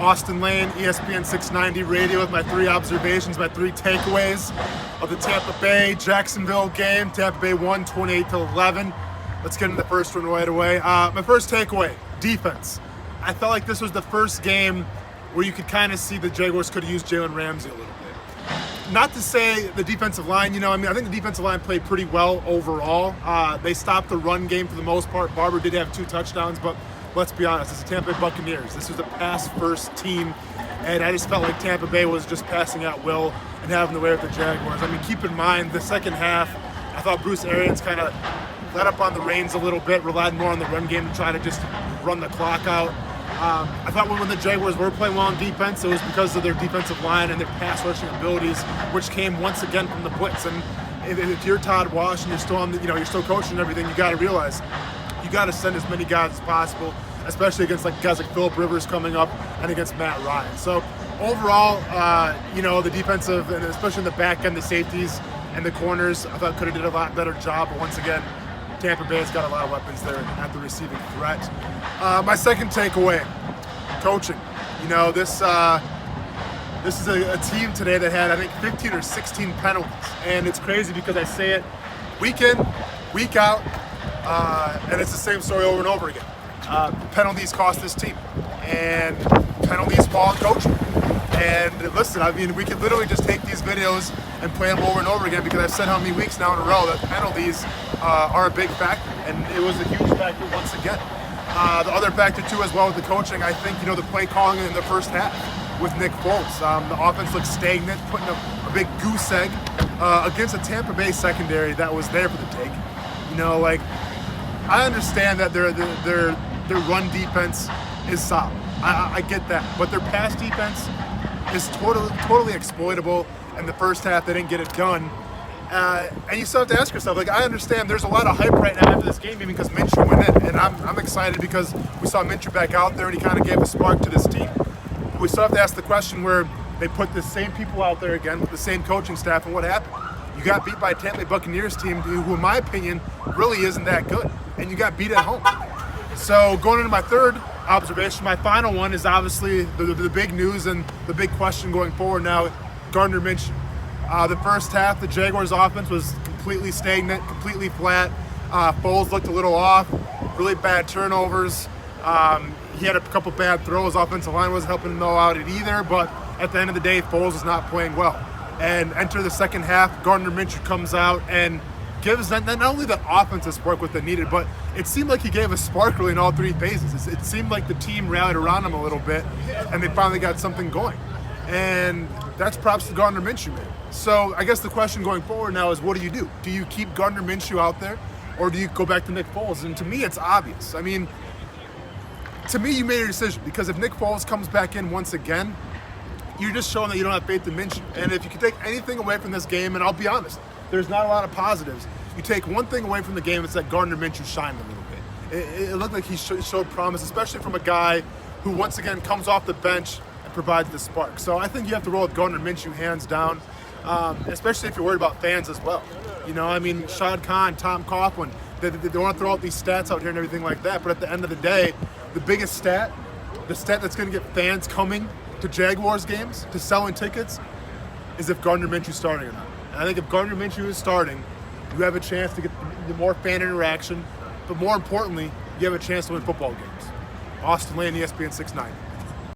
Austen Lane, ESPN 690 radio with my 3 observations, my 3 takeaways of the Tampa Bay Jacksonville game. Tampa Bay won 28-11. Let's get into the first one right away. My first takeaway, defense. I felt like this was the first game where you could kind of see the Jaguars could have used Jalen Ramsey a little bit. Not to say the defensive line, I think the defensive line played pretty well overall. They stopped the run game for the most part. Barber did have 2 touchdowns, but let's be honest, it's the Tampa Bay Buccaneers. This was a pass-first team, and I just felt like Tampa Bay was just passing at will and having the way with the Jaguars. I mean, keep in mind, the second half, I thought Bruce Arians kind of let up on the reins a little bit, relied more on the run game to try to just run the clock out. I thought when the Jaguars were playing well on defense, it was because of their defensive line and their pass rushing abilities, which came once again from the blitz. And if you're Todd Wash and you're still you're still coaching and everything, you got to realize you got to send as many guys as possible, especially against guys like Phillip Rivers coming up and against Matt Ryan. So overall, the defensive and especially in the back end, the safeties and the corners, I thought could have did a lot better job. But once again, Tampa Bay's got a lot of weapons there at the receiving threat. My second takeaway, coaching. This is a team today that had, I think, 15 or 16 penalties. And it's crazy because I say it week in, week out, and it's the same story over and over again. Penalties cost this team, and penalties fall on coaching. And listen, we could literally just take these videos and play them over and over again because I've said how many weeks now in a row that penalties are a big factor, and it was a huge factor once again. The other factor too as well with the coaching, I think, the play calling in the first half with Nick Foles. The offense looked stagnant, putting a big goose egg against a Tampa Bay secondary that was there for the take. I understand that their run defense is solid. I get that, but their pass defense is totally exploitable. In the first half, they didn't get it done. And you still have to ask yourself, I understand there's a lot of hype right now after this game, even because Minshew went in. And I'm excited because we saw Minshew back out there and he kind of gave a spark to this team. We still have to ask the question where they put the same people out there again with the same coaching staff, and what happened? You got beat by a Tampa Bay Buccaneers team who, in my opinion, really isn't that good. And you got beat at home. So going into my third observation, my final one is obviously the big news and the big question going forward now, Gardner Minshew. The first half, the Jaguars' offense was completely stagnant, completely flat. Foles looked a little off, really bad turnovers. He had a couple bad throws. Offensive line wasn't helping him out it either, but at the end of the day, Foles was not playing well. And enter the second half, Gardner Minshew comes out and gives not only the offense a spark what they needed, but it seemed like he gave a spark really in all 3 phases. It seemed like the team rallied around him a little bit, and they finally got something going. And that's props to Gardner Minshew, man. So I guess the question going forward now is, what do you do? Do you keep Gardner Minshew out there, or do you go back to Nick Foles? And to me, it's obvious. To me, you made your decision, because if Nick Foles comes back in once again, you're just showing that you don't have faith in Minshew. And if you can take anything away from this game, and I'll be honest, there's not a lot of positives. You take one thing away from the game, it's that Gardner Minshew shined a little bit. It looked like he showed promise, especially from a guy who once again comes off the bench and provides the spark. So I think you have to roll with Gardner Minshew hands down, especially if you're worried about fans as well. Shad Khan, Tom Coughlin, they want to throw out these stats out here and everything like that, but at the end of the day, the biggest stat, the stat that's going to get fans coming to Jaguars games, to selling tickets, is if Gardner Minshew's starting or not. And I think if Gardner Minshew is starting, you have a chance to get the more fan interaction, but more importantly, you have a chance to win football games. Austen Lane, ESPN 690.